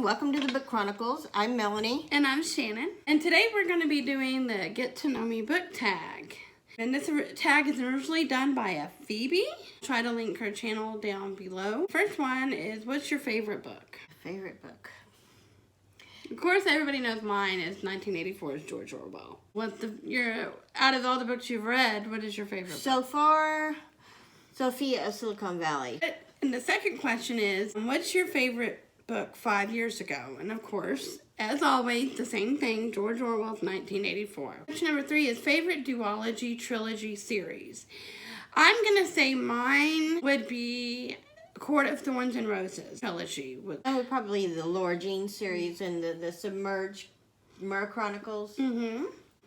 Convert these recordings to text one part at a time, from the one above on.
welcome to the Book Chronicles. I'm Melanie. And I'm Shannon. And today we're going to be doing the Get to Know Me book tag. And this tag is originally done by a Phoebe. Try to link her channel down below. First one is, what's your favorite book? Favorite book? Of course, everybody knows mine is 1984's George Orwell. Out of all the books you've read, what is your favorite book? So far, Sophia of Silicon Valley. And the second question is, what's your favorite book 5 years ago? And of course, as always, the same thing, George Orwell's 1984. Question number 3 is favorite duology trilogy series. I'm going to say mine would be Court of Thorns and Roses trilogy. I would probably the Laura Jean series and the Submerged Murder Chronicles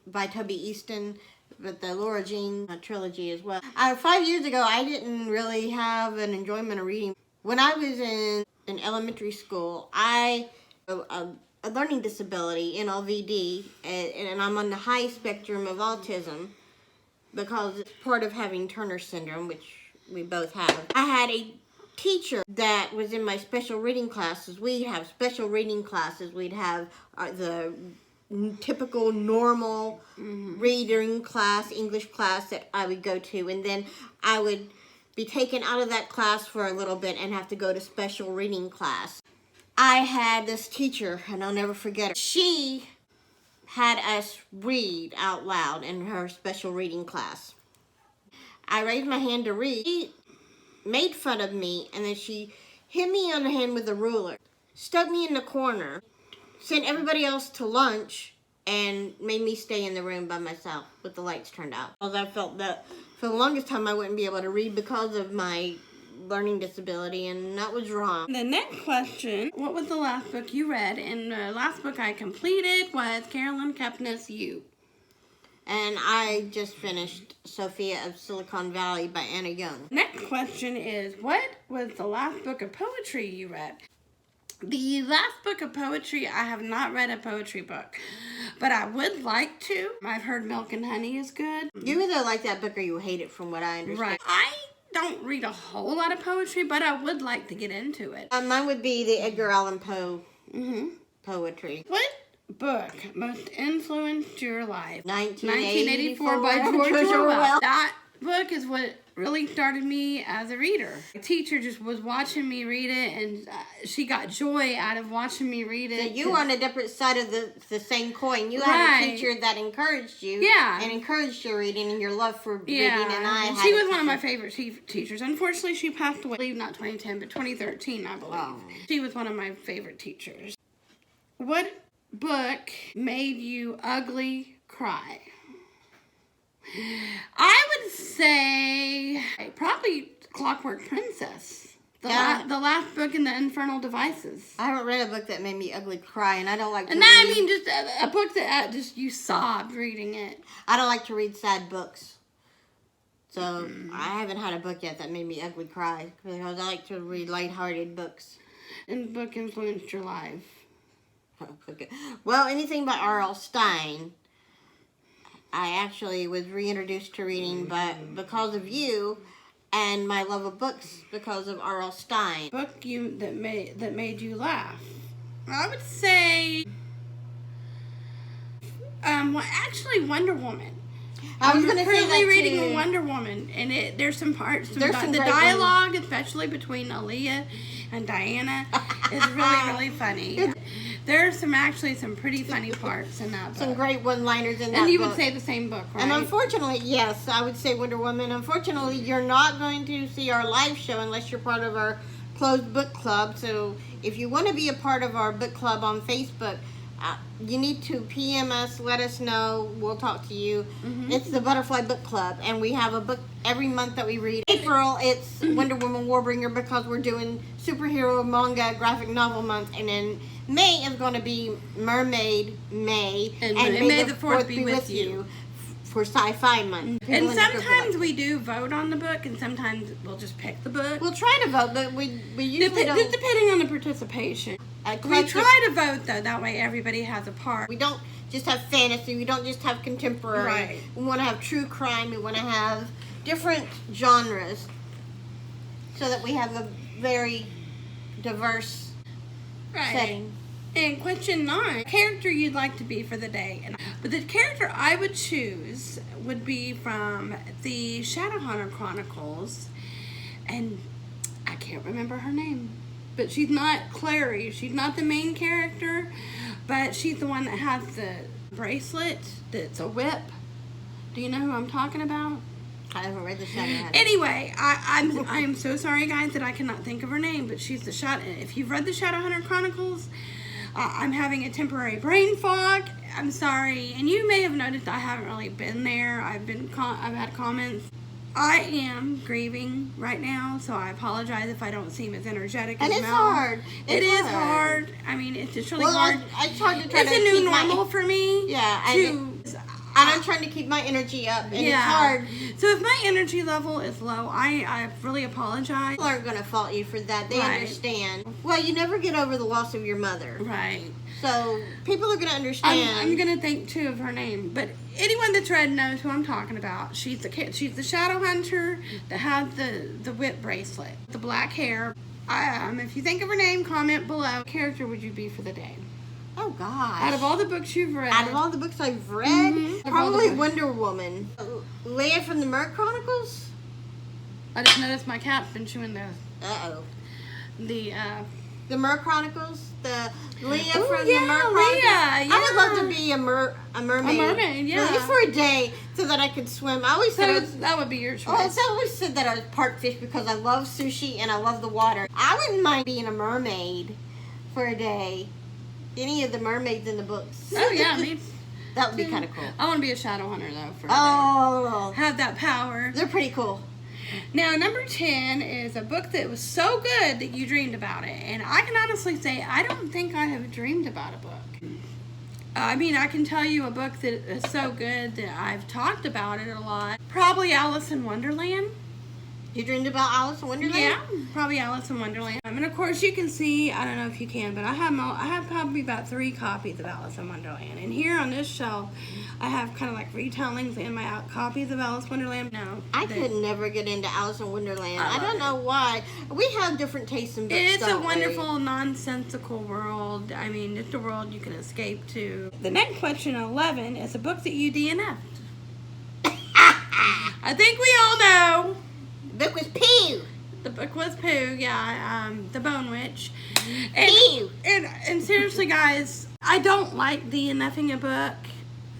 by Toby Easton. But the Laura Jean trilogy as well. 5 years ago, I didn't really have an enjoyment of reading. When I was in elementary school, I a learning disability, NLVD, and I'm on the high spectrum of autism because it's part of having Turner syndrome, which we both have. I had a teacher that was in my special reading classes. We'd have special reading classes. We'd have the typical normal reading class, English class that I would go to, and then I would be taken out of that class for a little bit and have to go to special reading class. I had this teacher, and I'll never forget her. She had us read out loud in her special reading class. I raised my hand to read. She made fun of me, and then she hit me on the hand with a ruler, stuck me in the corner, sent everybody else to lunch, and made me stay in the room by myself with the lights turned out. Because I felt that for the longest time I wouldn't be able to read because of my learning disability, and that was wrong. The next question, what was the last book you read? And the last book I completed was Carolyn Kepnes' You. And I just finished Sophia of Silicon Valley by Anna Young. Next question is, what was the last book of poetry you read? The last book of poetry, I have not read a poetry book, but I would like to. I've heard Milk and Honey is good. You either like that book or you hate it, from what I understand. Right. I don't read a whole lot of poetry, but I would like to get into it. Mine would be the Edgar Allan Poe poetry. What book most influenced your life? 1984 by George Orwell. Orwell. That book is what really started me as a reader. My teacher just was watching me read it, and she got joy out of watching me read it. So you were on a different side of the same coin. You had a teacher that encouraged you, and encouraged your reading and your love for reading. And she was one of my favorite teachers. Unfortunately, she passed away, not 2010, but 2013, I believe. Oh. She was one of my favorite teachers. What book made you ugly cry? I would say probably Clockwork Princess. The last book in the Infernal Devices. I haven't read a book that made me ugly cry, and I don't like to read. I mean, just a book that just you sobbed reading it. I don't like to read sad books. So I haven't had a book yet that made me ugly cry, because I like to read lighthearted books. And the book influenced your life? Well, anything by R.L. Stine. I actually was reintroduced to reading because of you, and my love of books because of R.L. Stine. Book that made you laugh. I would say, actually Wonder Woman. I was going to say that reading too. Wonder Woman, and there's some parts. The dialogue, especially between Aaliyah and Diana, is really, really funny. There's some pretty funny parts in that book. Some great one-liners in that book. And you would say the same book, right? And unfortunately, yes, I would say Wonder Woman. Unfortunately, you're not going to see our live show unless you're part of our closed book club. So if you want to be a part of our book club on Facebook, you need to PM us, let us know. We'll talk to you. It's the Butterfly Book Club, and we have a book every month that we read. April, it's Wonder Woman Warbringer, because we're doing superhero manga graphic novel month, and then May is going to be Mermaid May, and May the 4th be with you for Sci-Fi Month. And sometimes we do vote on the book, and sometimes we'll just pick the book. We'll try to vote, but we usually don't. Depending on the participation. We try to vote, though. That way everybody has a part. We don't just have fantasy. We don't just have contemporary. Right. We want to have true crime. We want to have different genres so that we have a very diverse setting. And question 9, character you'd like to be for the day. But the character I would choose would be from the Shadowhunter Chronicles. And I can't remember her name. But she's not Clary. She's not the main character. But she's the one that has the bracelet that's a whip. Do you know who I'm talking about? I haven't read the Shadowhunter. Anyway, I am so sorry, guys, that I cannot think of her name, but she's the If you've read the Shadowhunter Chronicles, I'm having a temporary brain fog. I'm sorry, and you may have noticed I haven't really been there. I've had comments. I am grieving right now, so I apologize if I don't seem as energetic as And it's Mel. hard. It is hard. I mean, it's just really Well, hard. it's hard to try It's to a new keep normal for me. Yeah, and I'm trying to keep my energy up, and it's hard. So if my energy level is low, I really apologize. People aren't going to fault you for that. They Right. understand. Well, you never get over the loss of your mother. Right. So people are going to understand. I'm going to think, too, of her name. But anyone that's read knows who I'm talking about. She's the shadow hunter that had the whip bracelet, the black hair. If you think of her name, comment below. What character would you be for the day? Oh, gosh. Out of all the books you've read. Out of all the books I've read, Mhm. probably Wonder Woman. Leia from the Mer Chronicles? I just noticed my cat's been chewing Uh-oh. the The Mer Chronicles? The Leia Ooh, from yeah, the Mer Chronicles? Leia, I would love to yeah. be a mermaid. A mermaid, yeah. At least for a day, so that I could swim. I always said that would be your choice. I always said that I was part fish because I love sushi and I love the water. I wouldn't mind being a mermaid for a day. Any of the mermaids in the books. Oh, yeah, me That would be kind of cool. I want to be a shadow hunter, though, for a day. Oh, Have that power. they're pretty cool. Now, number 10 is a book that was so good that you dreamed about it. And I can honestly say, I don't think I have dreamed about a book. I mean, I can tell you a book that is so good that I've talked about it a lot. Probably Alice in Wonderland. You dreamed about Alice in Wonderland? Yeah, probably Alice in Wonderland. And of course, you can see, I don't know if you can, but I have probably about 3 copies of Alice in Wonderland. And here on this shelf, I have kind of like retellings and my copies of Alice in Wonderland. No, I could never get into Alice in Wonderland. I I don't know why. We have different tastes in books. It's a don't we? wonderful, nonsensical world. I mean, it's a world you can escape to. The next question, 11, is a book that you DNF'd. I think we all know. The book was Pew. The book was Pooh, yeah, The Bone Witch. Pew. And seriously, guys, I don't like DNFing a book,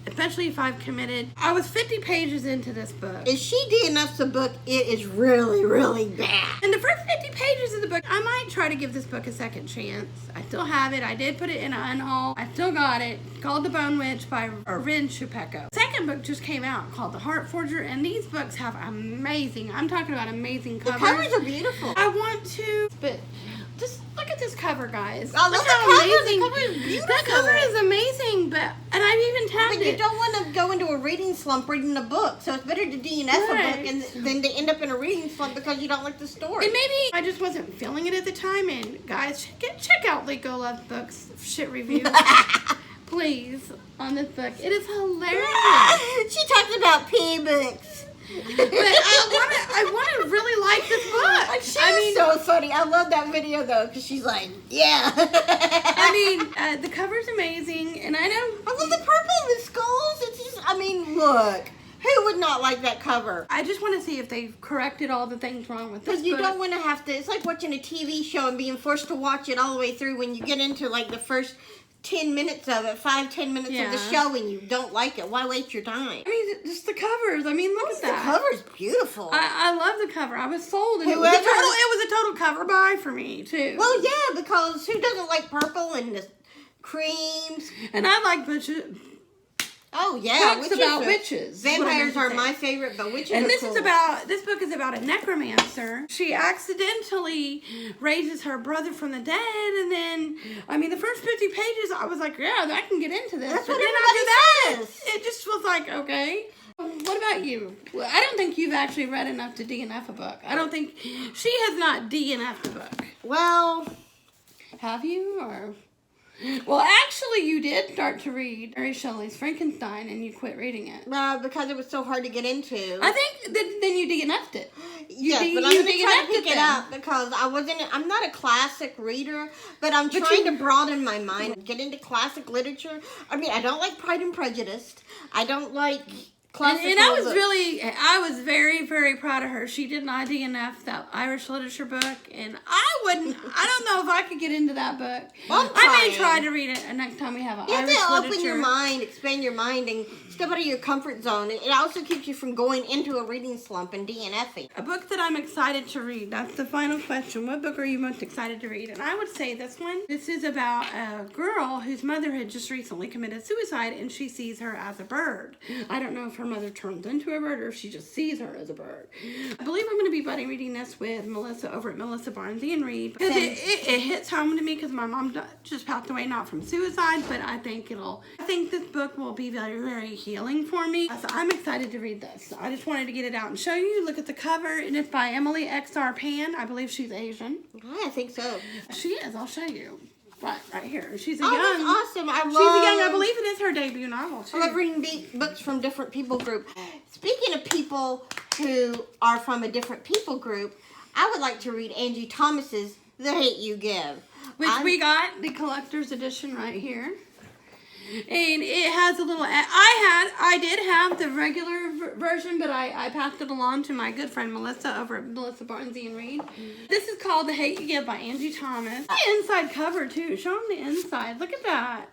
especially if I've committed. I was 50 pages into this book. If she DNFs a book, it is really, really bad. In the first 50 pages of the book, I might try to give this book a second chance. I still have it. I did put it in an unhaul. I still got it. Called The Bone Witch by Rin Chupeco. Second book just came out called The Heart Forger, and these books have amazing, I'm talking about amazing The covers. covers are beautiful. I want to, but just look at this cover, guys. I love Look the how cover. amazing. The cover is beautiful. That cover is amazing, and I've even tagged But you it. don't want to go into a reading slump reading a book, so it's better to DNF a Right. book than to end up in a reading slump because you don't like the story. And maybe I just wasn't feeling it at the time. And guys, check out Liko Love Books shit reviews, please, on this book. It is hilarious. She talks about pee books. But I want to really like this book. She's so funny. I love that video though, because she's like, yeah. I mean, the cover's amazing, and I know. I love the purple and the skulls. It's just, I mean, look. Who would not like that cover? I just want to see if they've corrected all the things wrong with this Because you book. don't want to have to, it's like watching a TV show and being forced to watch it all the way through when you get into like the first 10 minutes of it, 5-10 minutes of the Yeah. show and you don't like it. Why waste your time? I mean, just the covers. I mean, look at The that. cover's beautiful. I love the cover. I was sold, and it Whoever- was a total cover buy for me too. Well, yeah, because who doesn't like purple and the creams? And I like butches. Oh, yeah. Books about witches. Vampires are my. my favorite, but witches And are this cool. this book is about a necromancer. She accidentally raises her brother from the dead, and then, I mean, the first 50 pages, I was like, yeah, I can get into this. That's but what then everybody after that, says. it just was like, okay. What about you? Well, I don't think you've actually read enough to DNF a book. I don't think, she has not DNF'd a book. Well, Have you, or? Well, actually, actually, you did start to read Mary Shelley's Frankenstein, and you quit reading it. Because it was so hard to get into. I think that then you DNF'd it. Yes, but I'm going to try to pick it up because I'm not a classic reader, but I'm trying to broaden my mind, get into classic literature. I mean, I don't like Pride and Prejudice. I don't like classic And I was very, very proud of her. She did not DNF that Irish literature book, and I don't know if I could get into that book. Well, I may try to read it next time we have an Irish literature. You have to open your mind, expand your mind, and step out of your comfort zone. It also keeps you from going into a reading slump and DNFing. A book that I'm excited to read. That's the final question. What book are you most excited to read? And I would say this one. This is about a girl whose mother had just recently committed suicide, and she sees her as a bird. I don't know if her mother turns into a bird or if she just sees her as a bird. I believe I'm going to be buddy reading this with Melissa over at Melissa Barnes and Read, because it hits home to me because my mom just passed away, not from suicide, but I think this book will be very, very healing for me. So I'm excited to read this. I just wanted to get it out and show you. Look at the cover, and it's by Emily XR Pan. I believe she's Asian. I think so. She is. I'll show you. Right here. She's a young. That's awesome. I believe it is her debut novel, too. I love reading books from different people group. Speaking of people who are from a different people group, I would like to read Angie Thomas's The Hate You Give. Which we got the collector's edition right here. And it has a little, I did have the regular version, but I passed it along to my good friend Melissa over at Melissa Barnes and Read. This is called The Hate You Give by Angie Thomas. The inside cover too, show them the inside, look at that.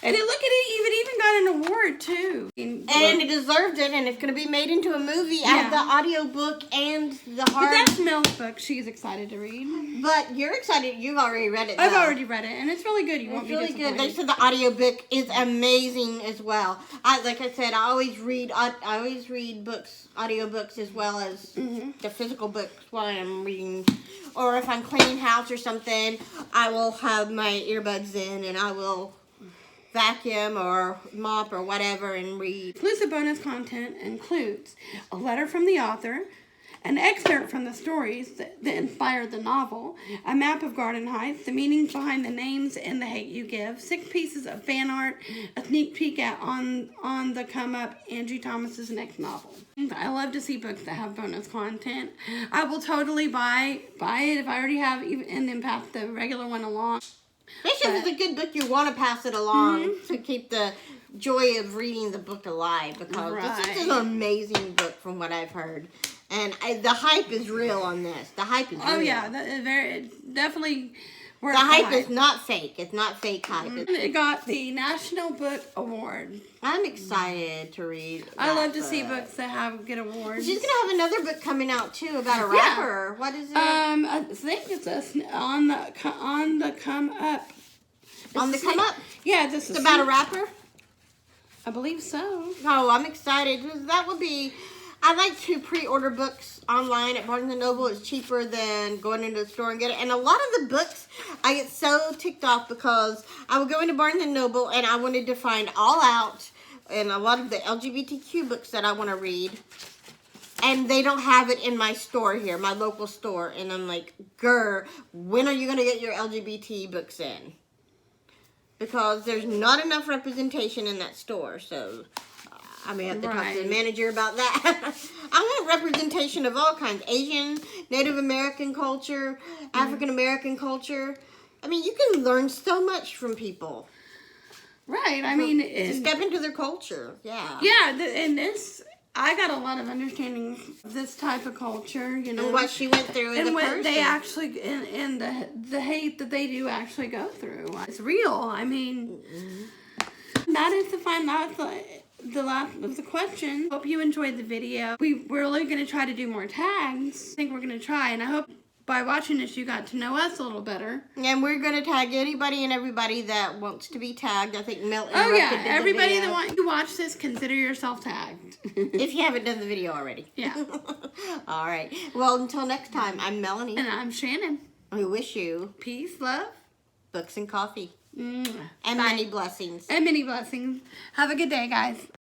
And look at it, even got an award too. And it deserved it, and it's going to be made into a movie. I have the audiobook and the hard. But that's Mel's book. She's excited to read. But you're excited. You've already read it. I've already read it, and it's really good. You won't be disappointed. It's really good. They said the audiobook is amazing as well. Like I said, I always read books, audiobooks, as well as the physical books while I'm reading. Or if I'm cleaning house or something, I will have my earbuds in, and I will vacuum or mop or whatever and read. Exclusive bonus content includes a letter from the author, an excerpt from the stories that inspired the novel, a map of Garden Heights, the meanings behind the names and The Hate You Give, 6 pieces of fan art, a sneak peek at on the come up Angie Thomas's next novel. I love to see books that have bonus content. I will totally buy it if I already have, and then pass the regular one along. Especially if it's a good book, you want to pass it along to keep the joy of reading the book alive, because this is an amazing book from what I've heard. And the hype is real on this. The hype is real. Oh, yeah. Definitely worth the hype is not fake. It's not fake hype. It got the National Book Award. I'm excited to read that I love to see books that have good awards. She's going to have another book coming out, too, about a rapper. What is it? I think it's on the come up. On the come up? Yeah, this is about a rapper? I believe so. Oh, I'm excited. That would be... I like to pre-order books online at Barnes & Noble. It's cheaper than going into the store and get it. And a lot of the books, I get so ticked off because I would go into Barnes & Noble and I wanted to find All Out and a lot of the LGBTQ books that I want to read. And they don't have it in my store here, my local store. And I'm like, grr, when are you going to get your LGBT books in? Because there's not enough representation in that store, so... I may have to talk to the manager about that. I want representation of all kinds. Asian, Native American culture, African American culture. I mean, you can learn so much from people. Right. I mean... To step into their culture. Yeah. Yeah, and this... I got a lot of understanding of this type of culture, you know. And what she went through as a person. They actually... And the hate that they do actually go through. It's real. I mean... That is the final... The last of the question. Hope you enjoyed the video. We're really going to try to do more tags. I think we're going to try, and I hope by watching this you got to know us a little better. And we're going to tag anybody and everybody that wants to be tagged. I think Mel everybody that wants to watch this, consider yourself tagged. If you haven't done the video already. Yeah. All right. Well, until next time, I'm Melanie. And I'm Shannon. We wish you peace, love, books and coffee. And many blessings. And many blessings. Have a good day, guys.